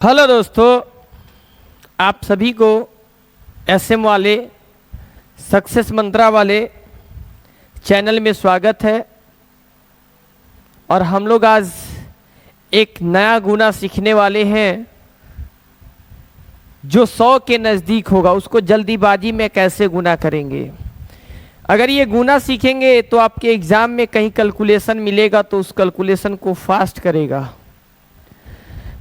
Hello दोस्तों, आप सभी को एसएम वाले सक्सेस मंत्रा वाले चैनल में स्वागत है। और हम लोग आज एक नया गुना सीखने वाले हैं जो 100 के नज़दीक होगा। उसको जल्दीबाजी में कैसे गुना करेंगे। अगर ये गुना सीखेंगे तो आपके एग्ज़ाम में कहीं कैलकुलेशन मिलेगा तो उस कैलकुलेशन को फास्ट करेगा।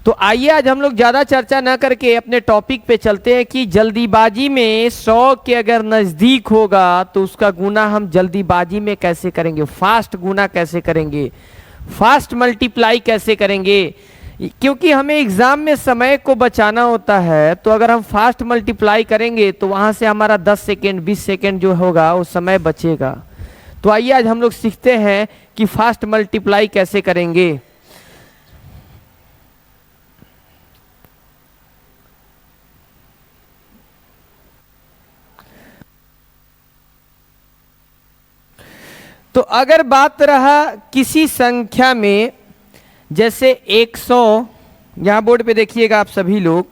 तो आइए आज हम लोग ज़्यादा चर्चा ना करके अपने टॉपिक पे चलते हैं कि जल्दीबाजी में 100 के अगर नज़दीक होगा तो उसका गुना हम जल्दीबाजी में कैसे करेंगे, फास्ट गुना कैसे करेंगे, फास्ट मल्टीप्लाई कैसे करेंगे। क्योंकि हमें एग्ज़ाम में समय को बचाना होता है, तो अगर हम फास्ट मल्टीप्लाई करेंगे तो वहाँ से हमारा 10 सेकेंड 20 सेकेंड जो होगा वो समय बचेगा। तो आइए आज हम लोग सीखते हैं कि फास्ट मल्टीप्लाई कैसे करेंगे। तो अगर बात रहा किसी संख्या में, जैसे 100, यहाँ बोर्ड पे देखिएगा आप सभी लोग,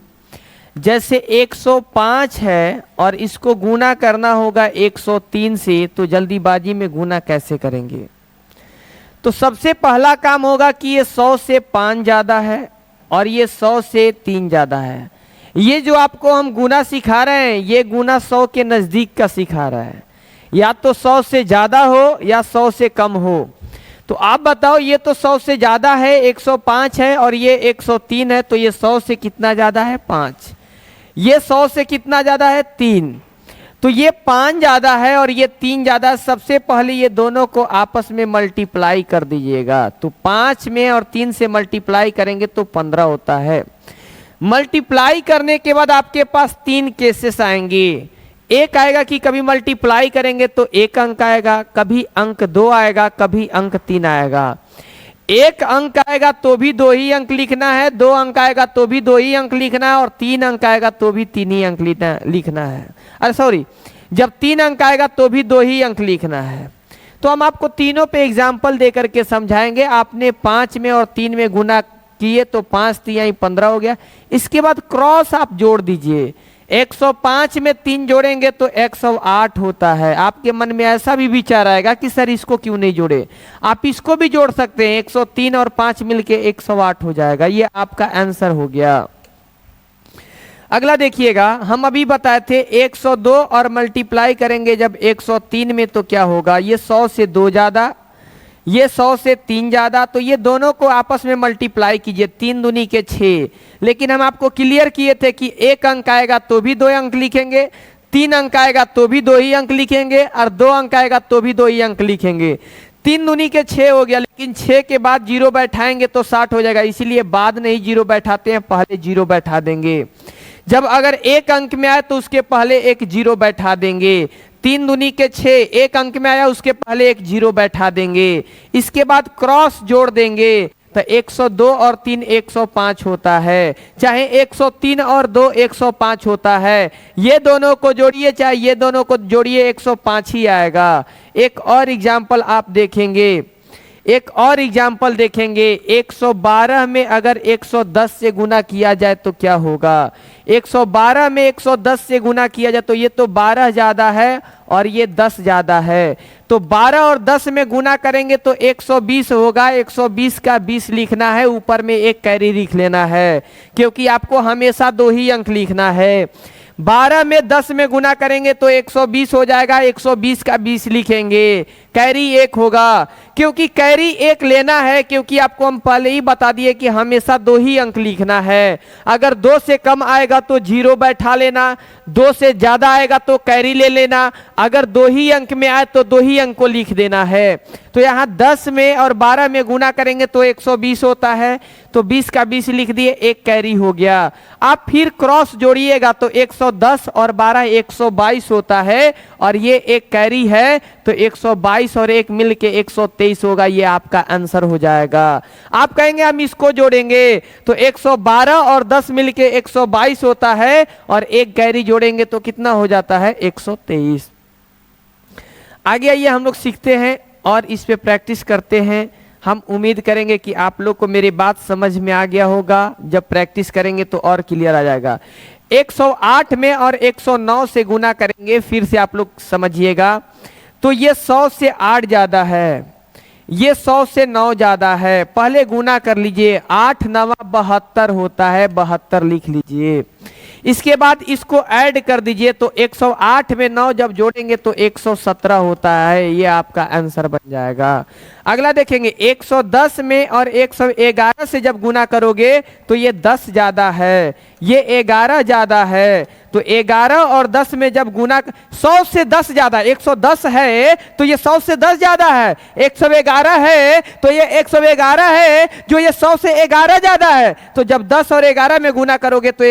जैसे 105 है और इसको गुना करना होगा 103 से, तो जल्दीबाजी में गुना कैसे करेंगे। तो सबसे पहला काम होगा कि ये 100 से 5 ज़्यादा है और ये 100 से 3 ज़्यादा है। ये जो आपको हम गुना सिखा रहे हैं ये गुना 100 के नज़दीक का सिखा रहा है, या तो 100 से ज़्यादा हो या 100 से कम हो। तो आप बताओ, ये तो 100 से ज़्यादा है, 105 है और ये 103 है, तो ये 100 से कितना ज़्यादा है, 5। ये 100 से कितना ज़्यादा है, 3। तो ये 5 ज़्यादा है और ये 3 ज़्यादा है। सबसे पहले ये दोनों को आपस में मल्टीप्लाई कर दीजिएगा। तो 5 में और 3 से मल्टीप्लाई करेंगे तो 15 होता है। मल्टीप्लाई करने के बाद आपके पास 3 केसेस आएंगे। एक आएगा कि कभी मल्टीप्लाई करेंगे तो 1 अंक आएगा, कभी अंक 2 आएगा, कभी अंक 3 आएगा। 1 अंक आएगा तो भी 2 ही अंक लिखना है, 2 अंक आएगा तो भी 2 ही अंक लिखना है, और 3 अंक आएगा तो भी 3 ही अंक लिखना है। अरे सॉरी, जब 3 अंक आएगा तो भी 2 ही अंक लिखना है। तो हम आपको तीनों पे एग्जाम्पल दे करके समझाएंगे। आपने 5 में और 3 में गुना किए तो 5 3 15 हो गया। इसके बाद क्रॉस आप जोड़ दीजिए। 105 में 3 जोड़ेंगे तो 108 होता है। आपके मन में ऐसा भी विचार आएगा कि सर इसको क्यों नहीं जोड़े। आप इसको भी जोड़ सकते हैं, 103 और 5 मिलके 108 हो जाएगा। ये आपका आंसर हो गया। अगला देखिएगा, हम अभी बताए थे 102 और मल्टीप्लाई करेंगे जब 103 में तो क्या होगा, ये 100 से 2 ज़्यादा, ये 100 से 3 ज़्यादा। तो ये दोनों को आपस में मल्टीप्लाई कीजिए, 3 दूनी के 6। लेकिन हम आपको क्लियर किए थे कि 1 अंक आएगा तो भी 2 अंक लिखेंगे, 3 अंक आएगा तो भी 2 ही अंक लिखेंगे, और 2 अंक आएगा तो भी 2 ही अंक लिखेंगे। 3 दूनी के 6 हो गया, लेकिन 6 के बाद 0 बैठाएंगे तो 60 हो जाएगा। इसीलिए बाद नहीं 0 बैठाते हैं, पहले 0 बैठा देंगे। जब अगर 1 अंक में आए तो उसके पहले एक 0 बैठा देंगे। 3 दूनी के 6, 1 अंक में आया उसके पहले एक 0 बैठा देंगे। इसके बाद क्रॉस जोड़ देंगे तो 102 और 3 105 होता है, चाहे 103 और 2 105 होता है। ये दोनों को जोड़िए चाहे ये दोनों को जोड़िए, 105 ही आएगा। एक और एग्जाम्पल आप देखेंगे, 112 में अगर 110 से गुना किया जाए तो क्या होगा। 112 में 110 से गुना किया जाए तो ये तो 12 ज़्यादा है और ये 10 ज़्यादा है। तो 12 और 10 में गुना करेंगे तो 120 होगा। 120 का 20 लिखना है, ऊपर में एक कैरी लिख लेना है, क्योंकि आपको हमेशा 2 ही अंक लिखना है। 12 में 10 में गुना करेंगे तो 120 हो जाएगा। 120 का 20 लिखेंगे, कैरी 1 होगा। क्योंकि कैरी 1 लेना है, क्योंकि आपको हम पहले ही बता दिए कि हमेशा 2 ही अंक लिखना है। अगर 2 से कम आएगा तो 0 बैठा लेना, 2 से ज़्यादा आएगा तो कैरी ले लेना। अगर 2 ही अंक में आए तो 2 ही अंक को लिख देना है। तो यहाँ 10 में और 12 में गुना करेंगे तो 120 होता है, तो 20 का 20 लिख दिए, एक कैरी हो गया। आप फिर क्रॉस जोड़िएगा तो 110 और 12 122 होता है, और ये एक कैरी है तो 122 और 1 मिल के 123 होगा। ये आपका आंसर हो जाएगा। आप कहेंगे हम इसको जोड़ेंगे तो 112 और 10 मिल के 122 होता है, और एक कैरी जोड़ेंगे तो कितना हो जाता है, 123। आगे आइए हम लोग सीखते हैं और इस पे प्रैक्टिस करते हैं। हम उम्मीद करेंगे कि आप लोग को मेरी बात समझ में आ गया होगा। जब प्रैक्टिस करेंगे तो और क्लियर आ जाएगा। 108 में और 109 से गुना करेंगे, फिर से आप लोग समझिएगा। तो ये 100 से 8 ज्यादा है, ये 100 से 9 ज्यादा है। पहले गुना कर लीजिए, 8 9 72 होता है, 72 लिख लीजिए। इसके बाद इसको ऐड कर दीजिए, तो 108 में 9 जब जोड़ेंगे तो 117 होता है। ये आपका आंसर बन जाएगा। अगला देखेंगे, 110 में और 111 से जब गुना करोगे तो ये 10 ज्यादा है, ये 11 ज्यादा है। तो 11 और 10 में जब गुना, 100 से 10 ज्यादा, 110 है तो ये 100 से 10 ज्यादा है। 111 है तो ये 111 है, जो ये 100 से 11 ज्यादा है। तो जब 10 और 11 में गुना करोगे तो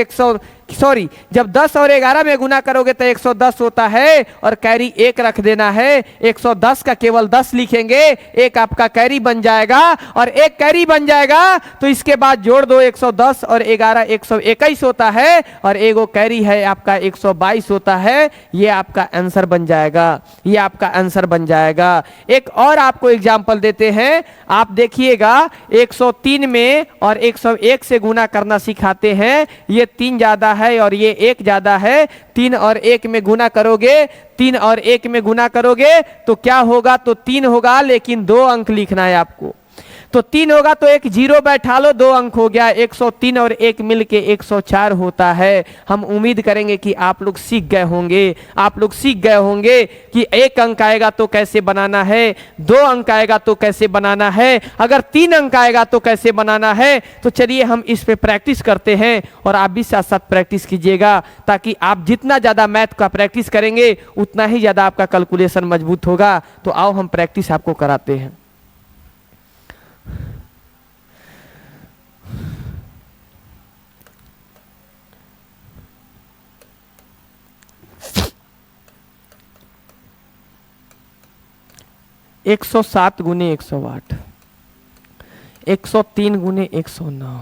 जब 10 और 11 में गुना करोगे तो 110 होता है, और कैरी 1 रख देना है। 110 का केवल 10 लिखेंगे, एक आपका कैरी बन जाएगा, और एक कैरी बन जाएगा तो इसके बाद जोड़ दो, 110 और 11 121 होता है, और एगो कैरी है आपका 122 होता है। ये आपका आंसर बन जाएगा, ये आपका आंसर बन जाएगा। एक और आपको एग्जांपल देते हैं, आप देखिएगा 103 में और 101 से गुना करना सिखाते हैं। ये 3 ज्यादा है और ये 1 ज्यादा है। 3 और 1 में गुना करोगे, 3 और 1 में गुना करोगे तो क्या होगा, तो 3 होगा, लेकिन 2 अंक लिखना है आपको। तो 3 होगा तो एक 0 बैठा लो, 2 अंक हो गया। 103 और 1 मिलके 104 होता है। हम उम्मीद करेंगे कि आप लोग सीख गए होंगे, आप लोग सीख गए होंगे कि 1 अंक आएगा तो कैसे बनाना है, 2 अंक आएगा तो कैसे बनाना है, अगर 3 अंक आएगा तो कैसे बनाना है। तो चलिए हम इस पे प्रैक्टिस करते हैं, और आप भी साथ साथ प्रैक्टिस कीजिएगा, ताकि आप जितना ज़्यादा मैथ का प्रैक्टिस करेंगे उतना ही ज़्यादा आपका कैलकुलेशन मजबूत होगा। तो आओ हम प्रैक्टिस आपको कराते हैं। एक 107 गुने 108, 103 गुने 109,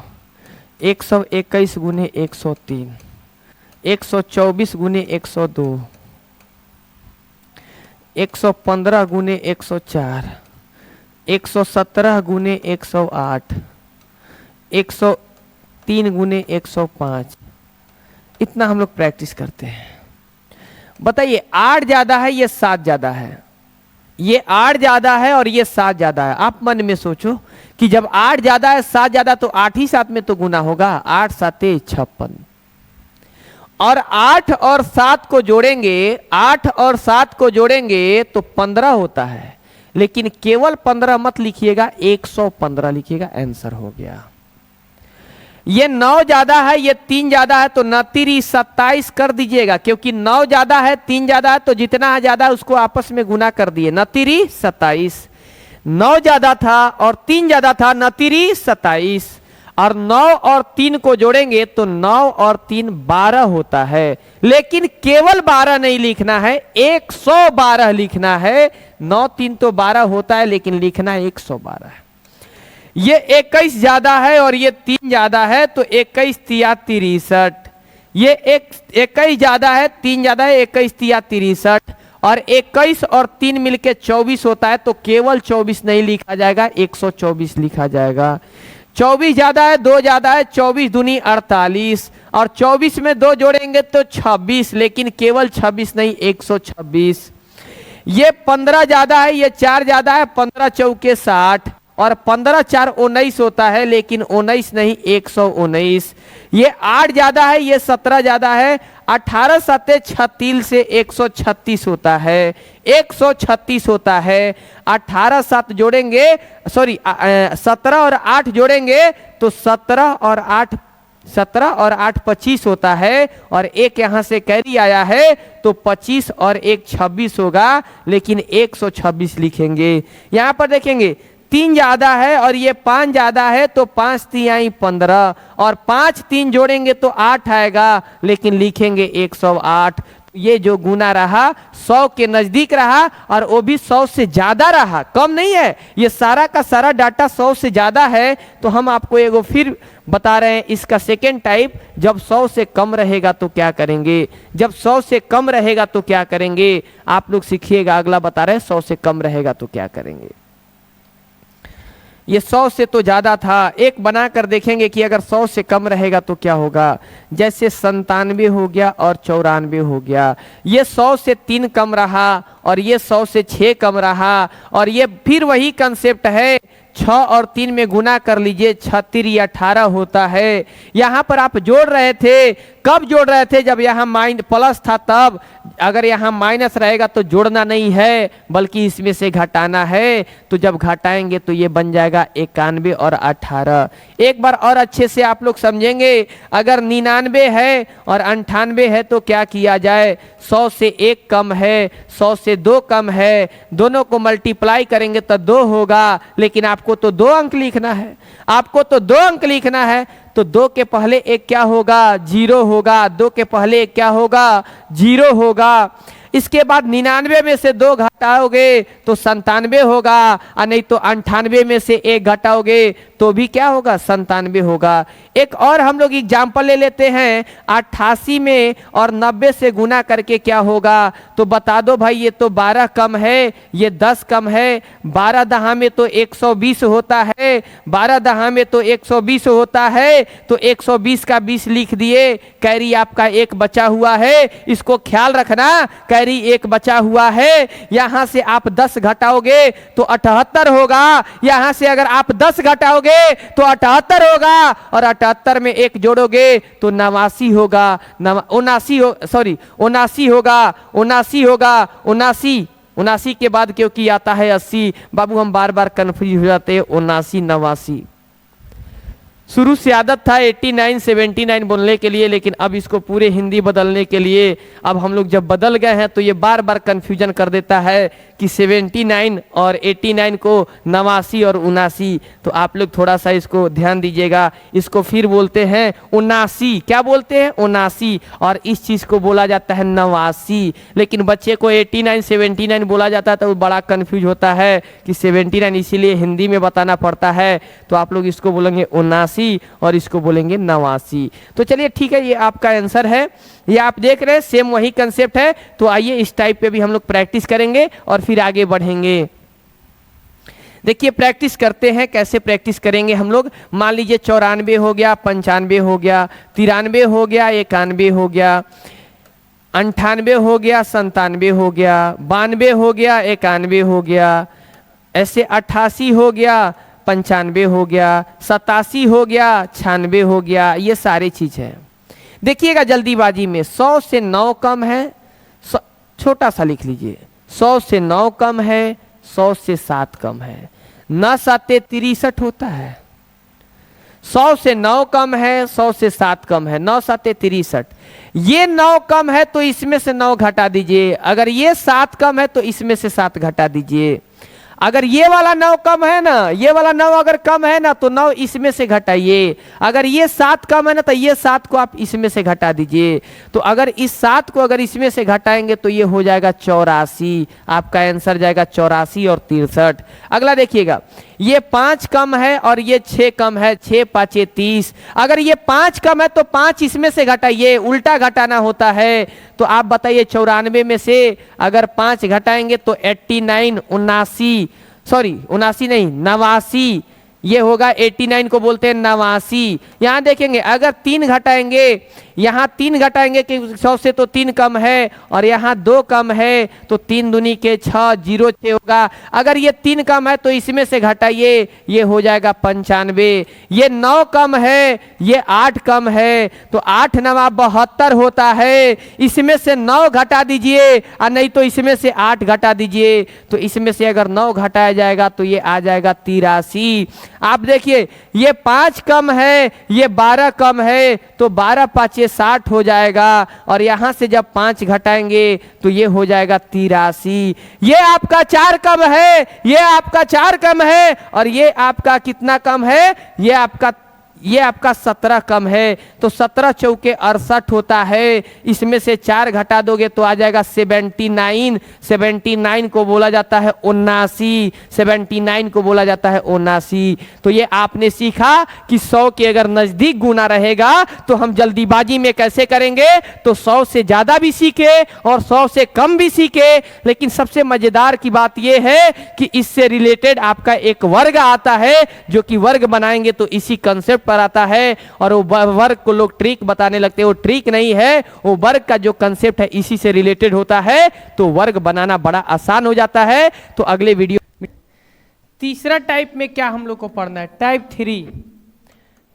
121 गुने 103, 124 गुने 102, 115 गुने 104, 117 गुने 108, 103 गुने 105। इतना हम लोग प्रैक्टिस करते हैं। बताइए, 8 ज्यादा है, ये 7 ज्यादा है, ये 8 ज्यादा है और ये 7 ज्यादा है। आप मन में सोचो कि जब 8 ज्यादा है 7 ज्यादा, तो 8 ही 7 में तो गुना होगा। 8 7 56, और 8 और 7 को जोड़ेंगे, 8 और 7 को जोड़ेंगे तो 15 होता है। लेकिन केवल 15 मत लिखिएगा, 115 लिखिएगा, आंसर हो गया। ये 9 ज्यादा है, ये 3 ज्यादा है, तो 9 3 27 कर दीजिएगा, क्योंकि 9 ज्यादा है 3 ज्यादा है, तो जितना ज्यादा है उसको आपस में गुना कर दिए। 9 3 27, 9 ज्यादा था और 3 ज्यादा था, 9 3 27, और 9 और 3 को जोड़ेंगे तो 9 और 3 12 होता है। लेकिन केवल 12 नहीं लिखना है, 112 लिखना है। 9 3 तो 12 होता है, लेकिन लिखना है 112 है। ये 21 ज्यादा है और ये 3 ज्यादा है, तो 21 3 63, ये 21 ज्यादा है, 3 ज्यादा है, 21 3 63, और 21 और 3 मिलके 24 होता है। तो केवल 24 नहीं लिखा जाएगा, 124 लिखा जाएगा। 24 ज्यादा है, 2 ज्यादा है, 24 दूनी 48, और 24 में 2 जोड़ेंगे तो 26, लेकिन केवल 26 नहीं, 126। ये 15 ज्यादा है, ये 4 ज्यादा है, 15 चौके 60, और 15 4 19 होता है, लेकिन 19 नहीं, 119। ये 8 ज्यादा है, ये 17 ज्यादा है, 18 7 36 से 136 होता है, 136 होता है। 18 7 जोड़ेंगे, सॉरी 17 और 8 जोड़ेंगे तो 17 और 8 25 होता है, और एक यहां से कैरी आया है तो 25 और 1 26 होगा, लेकिन 126 लिखेंगे। यहां पर देखेंगे 3 ज्यादा है और ये 5 ज्यादा है, तो 5 3 15, और 5 3 जोड़ेंगे तो 8 आएगा, लेकिन लिखेंगे 108। ये जो गुना रहा 100 के नजदीक रहा, और वो भी 100 से ज्यादा रहा, कम नहीं है। ये सारा का सारा डाटा 100 से ज्यादा है। तो हम आपको एगो फिर बता रहे हैं इसका सेकेंड टाइप। जब 100 से कम रहेगा तो क्या करेंगे, जब 100 से कम रहेगा तो क्या करेंगे, आप लोग सीखिएगा। अगला बता रहे हैं 100 से कम रहेगा तो क्या करेंगे। ये 100 से तो ज़्यादा था। एक बना कर देखेंगे कि अगर 100 से कम रहेगा तो क्या होगा। जैसे 97 हो गया और 94 हो गया। ये 100 से 3 कम रहा और ये 100 से 6 कम रहा। और ये फिर वही कंसेप्ट है, 6 और 3 में गुना कर लीजिए, 36 या 18 होता है। यहाँ पर आप जोड़ रहे थे, कब जोड़ रहे थे, जब यहाँ प्लस था तब। अगर यहाँ माइनस रहेगा तो जोड़ना नहीं है बल्कि इसमें से घटाना है। तो जब घटाएंगे तो ये बन जाएगा 91 और 18। एक बार और अच्छे से आप लोग समझेंगे। अगर 99 है और 98 है तो क्या किया जाए, 100 से 1 कम है, 100 से 2 कम है, दोनों को मल्टीप्लाई करेंगे तो 2 होगा। लेकिन आपको तो 2 अंक लिखना है, आपको तो 2 अंक लिखना है। तो 2 के पहले एक क्या होगा, 0 होगा। 2 के पहले एक क्या होगा, 0 होगा। इसके बाद 99 में से 2 घटाओगे तो 97 होगा, और नहीं तो 98 में से 1 घटाओगे तो भी क्या होगा, 97 होगा। एक और हम लोग एग्जाम्पल ले लेते हैं, 88 में और 90 से गुना करके क्या होगा। तो बता दो भाई, ये तो 12 कम है, ये 10 कम है। 12 दहा में तो 120 होता है, 12 दहा में तो 120 होता है। तो 120 का 20 लिख दिए। कैरी आपका 1 बचा हुआ है, इसको ख्याल रखना, कैरी 1 बचा हुआ है। यहां से आप 10 घटाओगे तो 78 होगा। यहां से अगर आप 10 घटाओगे तो 78 होगा, और 78 में 1 जोड़ोगे तो 89 होगा। 79 होगा, 79 होगा, 79 के बाद क्योंकि आता है 80। बाबू हम बार बार कंफ्यूज हो जाते हैं, 79 89। शुरू से आदत था 89 79 बोलने के लिए, लेकिन अब इसको पूरे हिंदी बदलने के लिए अब हम लोग जब बदल गए हैं तो ये बार बार कन्फ्यूजन कर देता है कि 79 और 89 को 89 और 79। तो आप लोग थोड़ा सा इसको ध्यान दीजिएगा। इसको फिर बोलते हैं 79। क्या बोलते हैं, 79। और इस चीज़ को बोला जाता है 89। लेकिन बच्चे को 89 79 बोला जाता है तो वो बड़ा कन्फ्यूज होता है कि 79, इसीलिए हिंदी में बताना पड़ता है। तो आप लोग इसको बोलेंगे 79 और इसको बोलेंगे 89। तो चलिए ठीक है, ये आपका आंसर है। ये आप देख रहे हैं सेम वही कंसेप्ट है। तो आइए इस टाइप पे भी हम लोग प्रैक्टिस करेंगे और फिर आगे बढ़ेंगे। देखिए प्रैक्टिस करते हैं, कैसे प्रैक्टिस करेंगे हम लोग। मान लीजिए 94 हो गया, 95 हो गया, 93 हो गया, 91 हो गया, 98 हो गया, 97 हो गया, 92 हो गया, 91 हो गया, ऐसे 88 हो गया, 95 हो गया, 87 हो गया, 96 हो गया। ये सारी चीज है। देखिएगा जल्दीबाजी में, 100 से 9 कम है, छोटा सा लिख लीजिए, 100 से 9 कम है, 100 से 7 कम है। 9 7 63 होता है। 100 से 9 कम है, 100 से 7 कम है, 9 7 63। ये 9 कम है तो इसमें से 9 घटा दीजिए। अगर ये 7 कम है तो इसमें से 7 घटा दीजिए। अगर ये वाला 9 कम है ना, ये वाला 9 अगर कम है ना तो 9 इसमें से घटाइए। अगर ये 7 कम है ना तो ये 7 को आप इसमें से घटा दीजिए। तो अगर इस 7 को अगर इसमें से घटाएंगे तो ये हो जाएगा 84। आपका आंसर जाएगा 84 और 63। अगला देखिएगा, ये 5 कम है और ये 6 कम है, 6 5 30। अगर ये 5 कम है तो 5 इसमें से घटाइए, उल्टा घटाना होता है। तो आप बताइए 94 में से अगर 5 घटाएंगे तो 89 79 नहीं 89। ये होगा 89 को बोलते हैं 89। यहाँ देखेंगे अगर 3 घटाएंगे, यहाँ 3 घटाएंगे कि 100 से तो 3 कम है और यहाँ 2 कम है तो 3 दूनी के 6 0 6 होगा। अगर ये 3 कम है तो इसमें से घटाइए, ये हो जाएगा 95। ये 9 कम है, ये 8 कम है तो 8 9 72 होता है। इसमें से 9 घटा दीजिए और नहीं तो इसमें से 8 घटा दीजिए। तो इसमें से अगर 9 घटाया जाएगा तो ये आ जाएगा 83। आप देखिए ये 5 कम है, ये 12 कम है तो 12 5 60 हो जाएगा। और यहां से जब 5 घटाएंगे तो ये हो जाएगा 83। ये आपका 4 कम है, ये आपका 4 कम है और ये आपका कितना कम है, ये आपका ये आपका 17 कम है, तो 17 चौके 68 होता है। इसमें से 4 घटा दोगे तो आ जाएगा 79। 79 को बोला जाता है 79। 79 को बोला जाता है 79। तो ये आपने सीखा कि 100 के अगर नजदीक गुना रहेगा तो हम जल्दीबाजी में कैसे करेंगे, तो 100 से ज्यादा भी सीखे और 100 से कम भी सीखे। लेकिन सबसे मजेदार की बात यह है कि इससे रिलेटेड आपका एक वर्ग आता है, जो कि वर्ग बनाएंगे तो इसी कंसेप्ट पर आता है। और वो वर्ग को लोग ट्रिक बताने लगते हैं, वो ट्रिक नहीं है, वो वर्ग का जो कंसेप्ट है इसी से रिलेटेड होता है, तो वर्ग बनाना बड़ा आसान हो जाता है। तो अगले वीडियो तीसरा टाइप में क्या हम लोग को पढ़ना है, टाइप 3।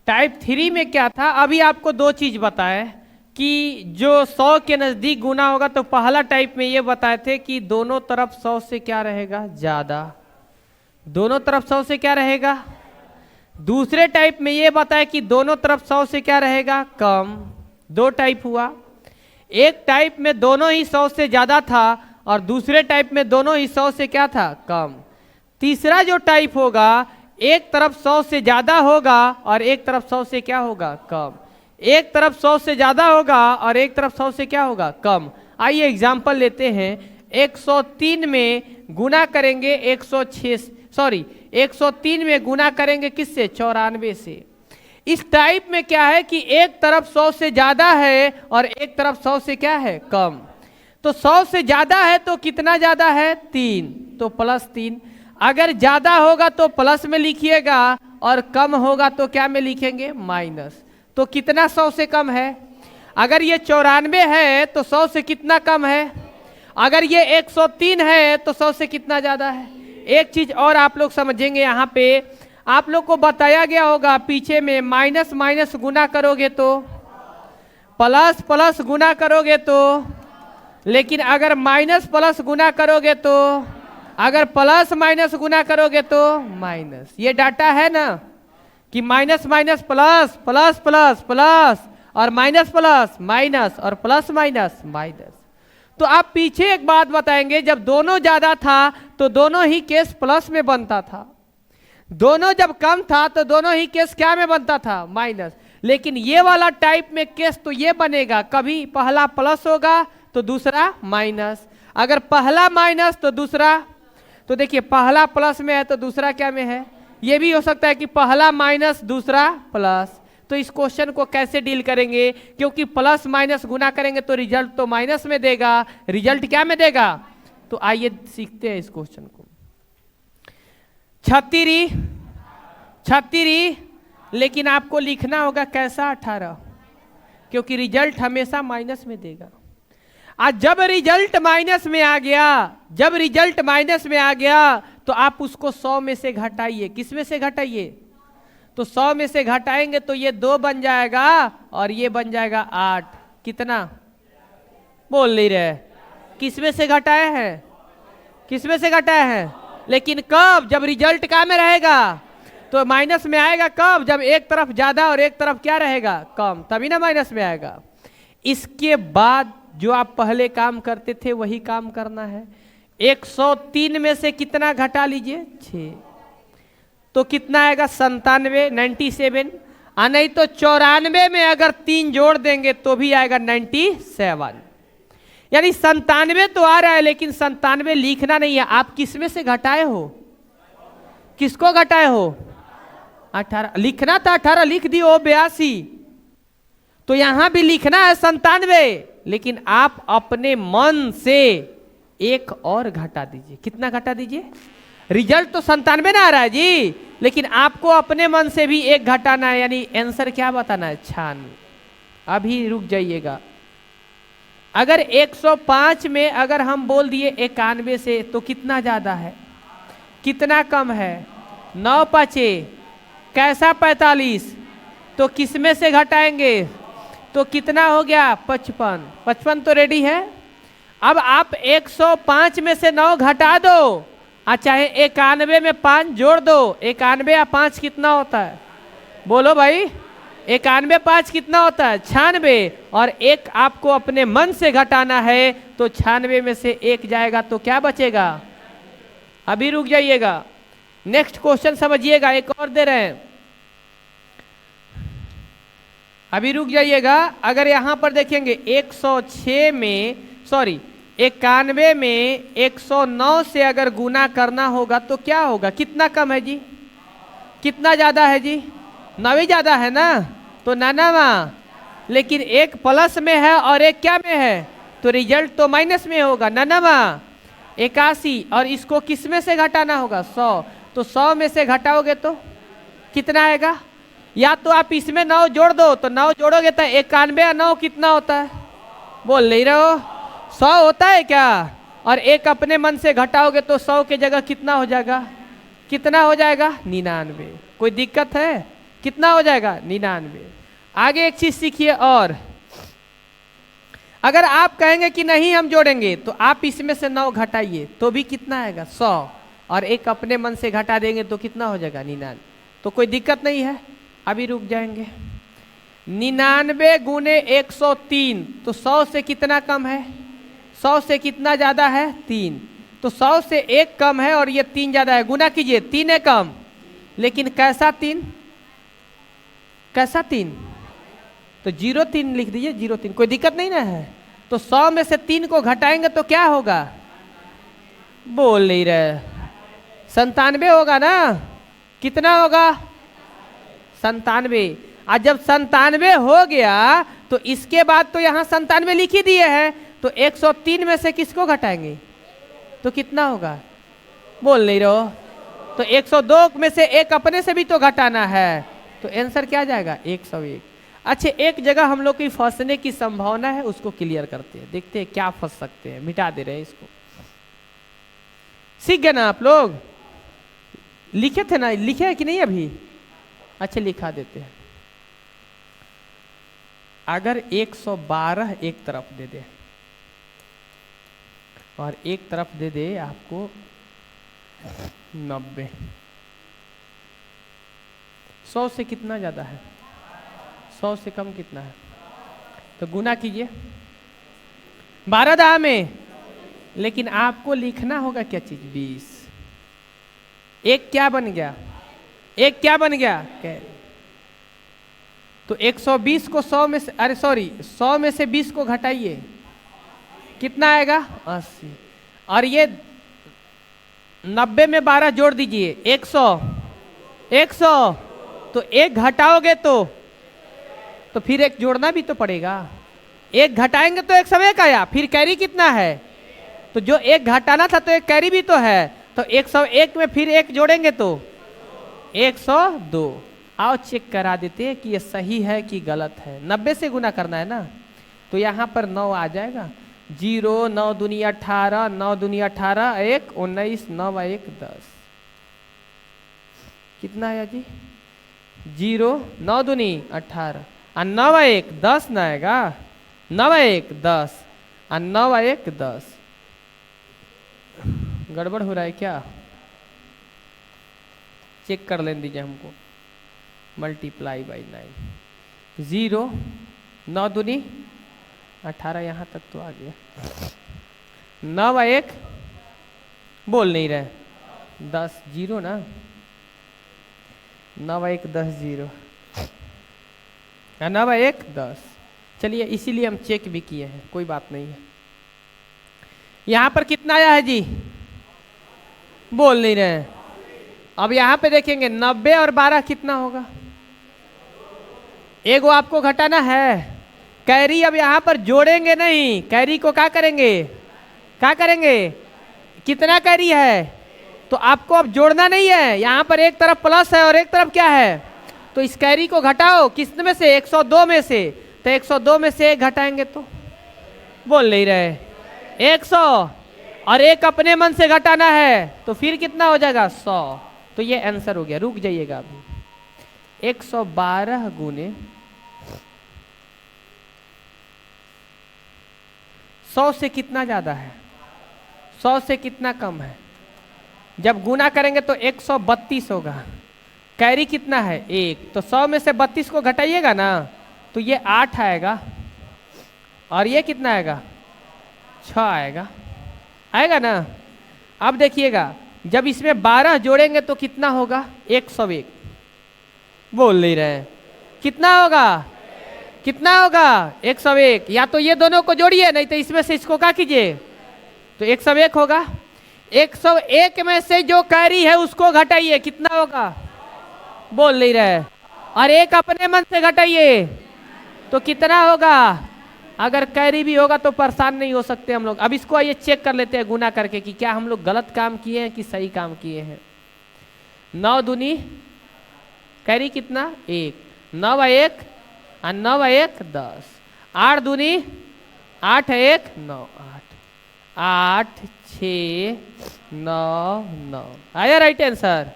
टाइप 3 में क्या था, अभी आपको 2 चीज बताए कि जो 100 के नजदीक गुना होगा, तो पहला टाइप में ये बताए थे कि दोनों तरफ 100 से क्या रहेगा, ज्यादा। दोनों तरफ 100 से क्या रहेगा। दूसरे टाइप में ये बताया कि दोनों तरफ 100 से क्या रहेगा, कम। 2 टाइप हुआ। एक टाइप में दोनों ही 100 से ज्यादा था और दूसरे टाइप में दोनों ही 100 से क्या था, कम। तीसरा जो टाइप होगा, एक तरफ 100 से ज्यादा होगा और एक तरफ 100 से क्या होगा, कम। एक तरफ 100 से ज्यादा होगा और एक तरफ 100 से क्या होगा, कम। आइए एग्जाम्पल लेते हैं। 103 में गुना करेंगे 103 में गुना करेंगे किससे, 94 से। इस टाइप में क्या है कि एक तरफ 100 से ज्यादा है और एक तरफ 100 से क्या है, कम। तो 100 से ज्यादा है तो कितना ज्यादा है, 3, तो +3। अगर ज्यादा होगा तो प्लस में लिखिएगा और कम होगा तो क्या में लिखेंगे, माइनस। तो कितना 100 से कम है, अगर ये 94 है तो 100 से कितना कम है। अगर ये 103 है तो 100 से कितना ज्यादा है। एक चीज और आप लोग समझेंगे, यहाँ पे आप लोग को बताया गया होगा पीछे में, माइनस माइनस गुना करोगे तो प्लस, प्लस गुना करोगे तो, लेकिन अगर माइनस प्लस गुना करोगे तो, अगर प्लस माइनस गुना करोगे तो माइनस। ये डाटा है ना कि minus minus plus, plus plus plus, और माइनस प्लस माइनस, और प्लस माइनस माइनस। तो आप पीछे एक बात बताएंगे, जब दोनों ज्यादा था तो दोनों ही केस प्लस में बनता था, दोनों जब कम था तो दोनों ही केस क्या में बनता था, माइनस। लेकिन ये वाला टाइप में केस तो ये बनेगा, कभी पहला प्लस होगा तो दूसरा माइनस, अगर पहला माइनस तो दूसरा, तो देखिए पहला प्लस में है तो दूसरा क्या में है। ये भी हो सकता है कि पहला माइनस दूसरा प्लस। तो इस क्वेश्चन को कैसे डील करेंगे, क्योंकि प्लस माइनस गुना करेंगे तो रिजल्ट तो माइनस में देगा, रिजल्ट क्या में देगा। तो आइए सीखते हैं इस क्वेश्चन को। 36, लेकिन आपको लिखना होगा कैसा, 18, क्योंकि रिजल्ट हमेशा माइनस में देगा। आज जब रिजल्ट माइनस में आ गया, जब रिजल्ट माइनस में आ गया तो आप उसको 100 में से घटाइए। किस में से घटाइए, तो 100 में से घटाएंगे तो ये 2 बन जाएगा और ये बन जाएगा 8। कितना बोल नहीं रहे, किस में से घटाए हैं, किस में से घटाए हैं। लेकिन कब, जब रिजल्ट क्या में रहेगा, तो माइनस में आएगा। कब, जब एक तरफ ज्यादा और एक तरफ क्या रहेगा, कम, तभी ना माइनस में आएगा। इसके बाद जो आप पहले काम करते थे वही काम करना है। 103 में से कितना घटा लीजिए, 6, तो कितना आएगा, 97, 97। नहीं तो 94 में अगर 3 जोड़ देंगे तो भी आएगा 97। यानी 97 तो आ रहा है, लेकिन 97 लिखना नहीं है। आप किस में से घटाए हो, किसको घटाए हो, 18। लिखना था 18, लिख दियो 82। तो यहां भी लिखना है 97, लेकिन आप अपने मन से एक और घटा दीजिए। कितना घटा दीजिए, रिजल्ट तो 97 ना आ रहा है जी, लेकिन आपको अपने मन से भी एक घटाना है, यानी आंसर क्या बताना है, 96। अभी रुक जाइएगा। अगर 105 में अगर हम बोल दिए 91 से तो कितना ज्यादा है, कितना कम है, 9 5 कैसा 45, तो किस में से घटाएंगे, तो कितना हो गया, 55। 55 तो रेडी है। अब आप 105 में से 9 घटा दो, चाहे 91 में 5 जोड़ दो। 91 या 5 कितना होता है, बोलो भाई, 91 5 कितना होता है, 96। और एक आपको अपने मन से घटाना है, तो 96 में से 1 जाएगा तो क्या बचेगा। अभी रुक जाइएगा, नेक्स्ट क्वेश्चन समझिएगा, एक और दे रहे हैं। अभी रुक जाइएगा। अगर यहाँ पर देखेंगे 106 में, सॉरी 91 में 109 से अगर गुना करना होगा तो क्या होगा? कितना कम है जी? कितना ज्यादा है जी? 9 ही ज्यादा है ना, तो 99। लेकिन एक प्लस में है और एक क्या में है, तो रिजल्ट तो माइनस में होगा। 99 81, और इसको किस में से घटाना होगा? 100। तो 100 में से घटाओगे तो कितना आएगा? या तो आप इसमें 9 जोड़ दो, तो 9 जोड़ोगे तो 91 और 9 कितना होता है? बोल नहीं रहे हो? 100 होता है क्या? और एक अपने मन से घटाओगे तो 100 के जगह कितना हो जाएगा? कितना हो जाएगा? 99। कोई दिक्कत है? कितना हो जाएगा? 99। आगे एक चीज सीखिए, और अगर आप कहेंगे कि नहीं हम जोड़ेंगे, तो आप इसमें से 9 घटाइए तो भी कितना आएगा? 100। और एक अपने मन से घटा देंगे तो कितना हो जाएगा? 99। तो कोई दिक्कत नहीं है। अभी रुक जाएंगे। 99 गुने 103, तो 100 से कितना कम है? 100 से कितना ज्यादा है? 3। तो 100 से 1 कम है और ये 3 ज्यादा है। गुना कीजिए, 3 है कम। लेकिन कैसा 3? कैसा 3? तो 03 लिख दीजिए, 03। कोई दिक्कत नहीं ना है। तो 100 में से 3 को घटाएंगे तो क्या होगा? बोल नहीं रहे। 97 होगा ना? कितना होगा? 97। और जब 97 हो गया तो इसके बाद तो यहाँ 97 लिख ही दिए हैं, तो 103 में से किसको घटाएंगे तो कितना होगा? बोल नहीं रहो। तो 102 में से एक अपने से भी तो घटाना है, तो आंसर क्या जाएगा? 101। अच्छा, एक जगह हम लोग की फंसने की संभावना है, उसको क्लियर करते हैं, देखते हैं क्या फंस सकते हैं। मिटा दे रहे हैं इसको। सीख गए ना आप लोग? लिखे थे ना? लिखे है कि नहीं अभी? अच्छा, लिखा देते हैं। अगर 112 एक तरफ दे दे और एक तरफ दे दे आपको 90, 100 से कितना ज्यादा है? 100 से कम कितना है? तो गुना कीजिए 12 दहा में। लेकिन आपको लिखना होगा क्या चीज? 20। एक क्या बन गया? एक क्या बन गया? कैरी। तो 120 को 100 में से, अरे सॉरी 100 में से 20 को घटाइए, कितना आएगा? 80। और ये 90 में 12 जोड़ दीजिए, 100। 100 तो एक घटाओगे तो फिर एक जोड़ना भी तो पड़ेगा। एक घटाएंगे तो 101 आया, फिर कैरी कितना है? तो जो एक घटाना था तो एक कैरी भी तो है, तो 101 में फिर एक जोड़ेंगे तो 102। आओ चेक करा देते हैं कि ये सही है कि गलत है। 90 से गुना करना है ना, तो यहाँ पर 9 आ जाएगा। 0 9 दूनी 18, 9 दूनी 18, 1 19, 9 1 10। कितना आया जी? 0 9 दूनी 18 और 9 1 10 ना आएगा? 9 1 10 और 9 1 10। गड़बड़ हो रहा है क्या? चेक कर लेने दीजिए हमको। Multiply by 9। 0 9 दूनी 18, यहाँ तक तो आ गया। 9 1 बोल नहीं रहे 10, 0 ना? 9 1 10 0, 9 1 10। चलिए, इसीलिए हम चेक भी किए हैं, कोई बात नहीं है। यहाँ पर कितना आया है जी? बोल नहीं रहे। अब यहाँ पे देखेंगे 90 और 12 कितना होगा? एगो आपको घटाना है। कैरी अब यहाँ पर जोड़ेंगे नहीं, कैरी को क्या करेंगे? क्या करेंगे? कितना कैरी है? तो आपको अब जोड़ना नहीं है। यहाँ पर एक तरफ प्लस है और एक तरफ क्या है? तो इस कैरी को घटाओ किस में से? 102 में से। तो 102 में से एक घटाएंगे तो बोल नहीं रहे 100, और एक अपने मन से घटाना है, तो फिर कितना हो जाएगा? 100। तो ये आंसर हो गया। रुक जाइएगा अभी। 112 गुने 100 से कितना ज्यादा है? 100 से कितना कम है? जब गुना करेंगे तो 132 होगा। कैरी कितना है? 1। तो 100 में से 32 को घटाइएगा ना, तो ये 8 आएगा, और ये कितना आएगा? 6 आएगा। आएगा ना? अब देखिएगा, जब इसमें 12 जोड़ेंगे तो कितना होगा? 101। बोल नहीं रहे। कितना होगा? कितना होगा 101। या तो ये दोनों को जोड़िए, नहीं तो इसमें से इसको क्या कीजिए, तो 101 होगा। 101 में से जो कैरी है उसको घटाइए, कितना होगा, बोल नहीं रहे। और एक अपने मन से घटाइए तो कितना होगा। अगर कैरी भी होगा तो परेशान नहीं हो सकते हम लोग। अब इसको आइए चेक कर लेते हैं गुना करके कि क्या हम लोग गलत काम किए हैं कि सही काम किए हैं। 9 दूनी कैरी कितना 1, 9 व 1 और 9 व 1 10, 8 दूनी 8 1 9, 8 6 9 9 आया राइट आंसर।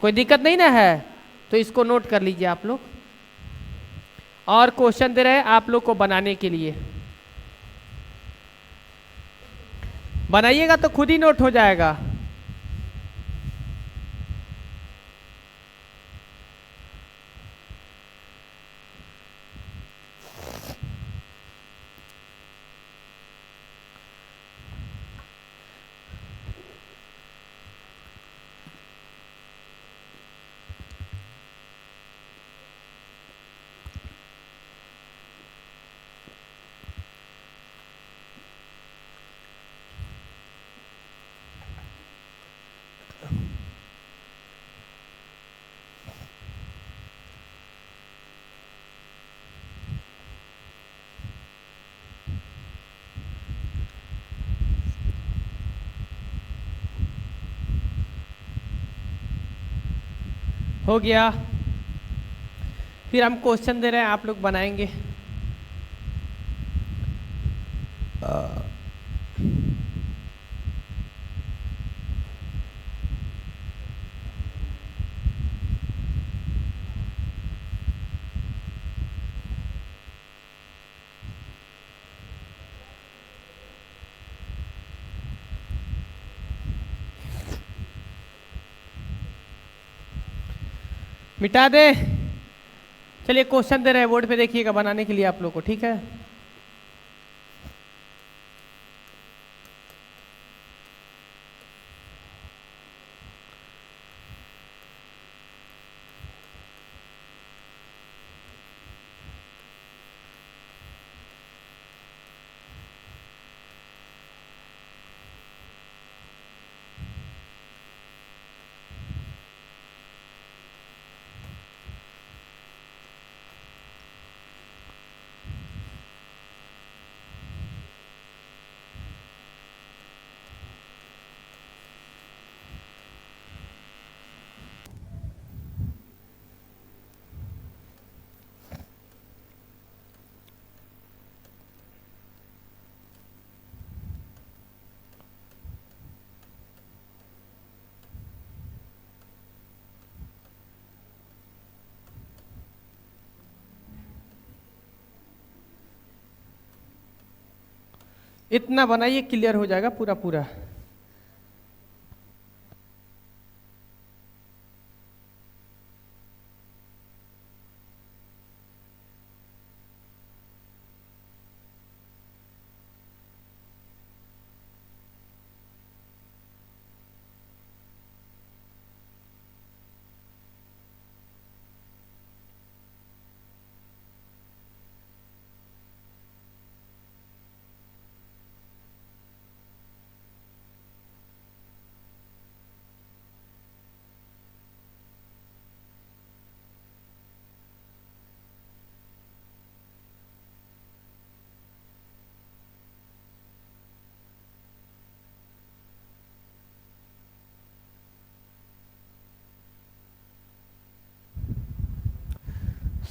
कोई दिक्कत नहीं ना है, तो इसको नोट कर लीजिए आप लोग। और क्वेश्चन दे रहे हैं आप लोग को बनाने के लिए, बनाइएगा तो खुद ही नोट हो जाएगा। हो गया। फिर हम क्वेश्चन दे रहे हैं, आप लोग बनाएंगे। मिटा दे। चलिए क्वेश्चन दे रहे हैं, बोर्ड पे देखिएगा बनाने के लिए आप लोग को, ठीक है। इतना बनाइए, क्लियर हो जाएगा पूरा पूरा।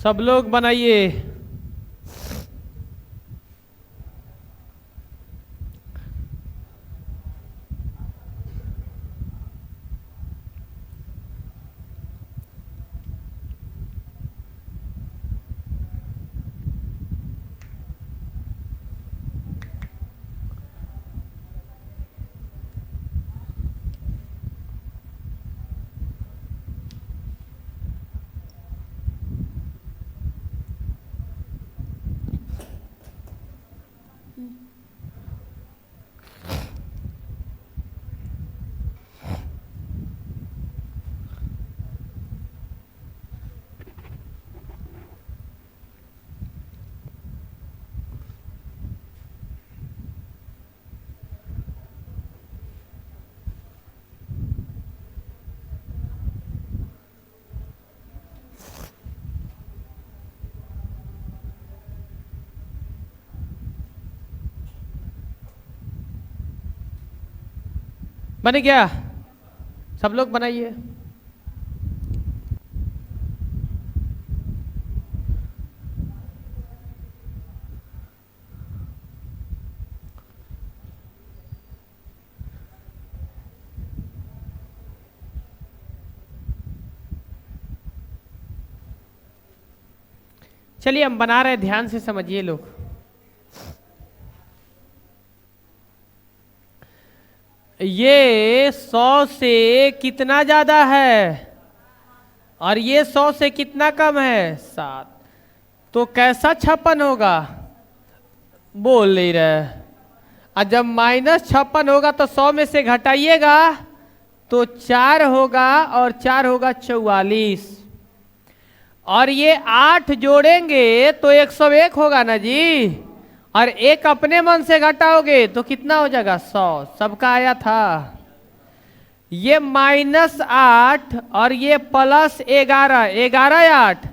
सब लोग बनाइए। बन गया? सब लोग बनाइए। चलिए हम बना रहे हैं, ध्यान से समझिए लोग। ये 100 से कितना ज्यादा है और ये 100 से कितना कम है? 7। तो कैसा 56 होगा? बोल नहीं रहे। और जब -56 होगा तो 100 में से घटाइएगा तो 4 होगा और 4 होगा 44। और ये 8 जोड़ेंगे तो 101 होगा ना जी। और एक अपने मन से घटाओगे तो कितना हो जाएगा? 100। सबका आया था। ये -8 और ये +11, 11 या 8?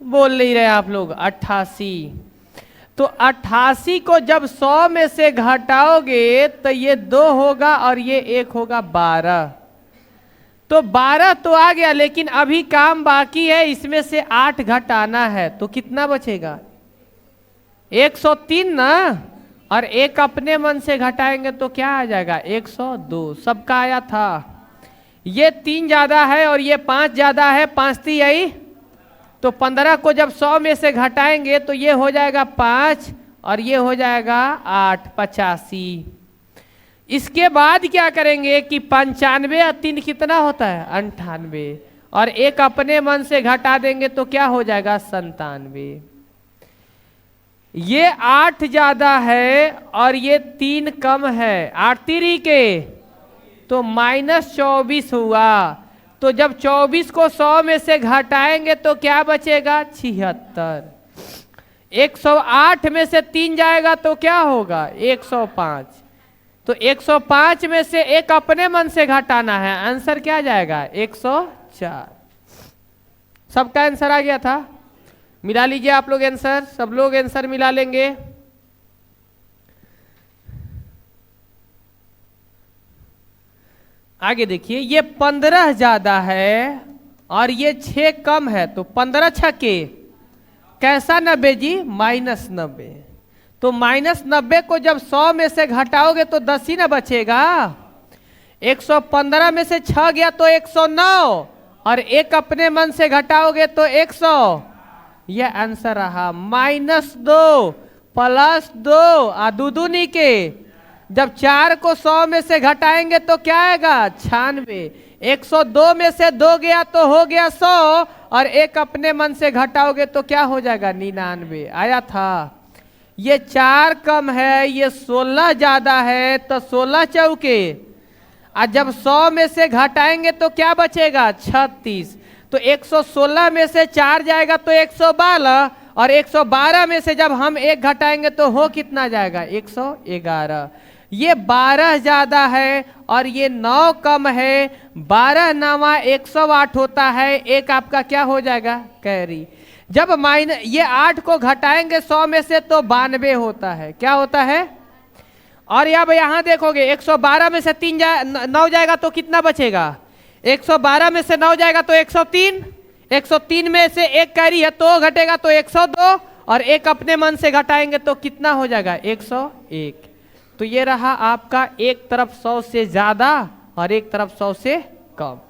बोल नहीं रहे आप लोग। 88। तो 88 को जब 100 में से घटाओगे तो ये 2 होगा और ये 1 होगा 12। तो 12 तो आ गया, लेकिन अभी काम बाकी है, इसमें से 8 घटाना है। तो कितना बचेगा? 103 ना। और एक अपने मन से घटाएंगे तो क्या आ जाएगा? 102। सबका आया था। ये 3 ज्यादा है और ये 5 ज्यादा है। 5 3 आई तो 15 को जब 100 में से घटाएंगे तो ये हो जाएगा 5 और ये हो जाएगा 8, 85। इसके बाद क्या करेंगे कि 95 और 3 कितना होता है? 98। और एक अपने मन से घटा देंगे तो क्या हो जाएगा? 97। ये 8 ज्यादा है और ये 3 कम है। 8 3 के तो -24 हुआ। तो जब 24 को 100 में से घटाएंगे तो क्या बचेगा? 76। 108 में से 3 जाएगा तो क्या होगा? 105। तो 105 में से एक अपने मन से घटाना है। आंसर क्या जाएगा? 104। सबका आंसर आ गया था? मिला लीजिए आप लोग आंसर। सब लोग आंसर मिला लेंगे। आगे देखिए, ये 15 ज्यादा है और ये 6 कम है। तो 15 छके कैसा 90 जी? -90। तो -90 को जब 100 में से घटाओगे तो 10 ही ना बचेगा। 115 में से 6 गया तो 109 और एक अपने मन से घटाओगे तो 100। यह आंसर रहा। -2 +2 आ दूनी के जब 4 को 100 में से घटाएंगे तो क्या आएगा? 96। 102 में से 2 गया तो हो गया 100 और एक अपने मन से घटाओगे तो क्या हो जाएगा? 99। आया था। ये 4 कम है, ये 16 ज्यादा है। तो 16 चौके और जब 100 में से घटाएंगे तो क्या बचेगा? 36। तो 116 में से 4 जाएगा तो 112 और 112 में से जब हम 1 घटाएंगे तो हो कितना जाएगा? 111। ये 12 ज्यादा है और ये 9 कम है। 12 9 108 होता है। एक आपका क्या हो जाएगा? कैरी। जब ये 8 को घटाएंगे 100 में से तो 92 होता है। क्या होता है? और अब यहां देखोगे 112 में से 9 जाएगा तो कितना बचेगा? 112 में से 9 जाएगा तो 103। 103 में से 1 कैरी है तो घटेगा तो 102 और एक अपने मन से घटाएंगे तो कितना हो जाएगा? 101। तो ये रहा आपका एक तरफ 100 से ज्यादा और एक तरफ 100 से कम।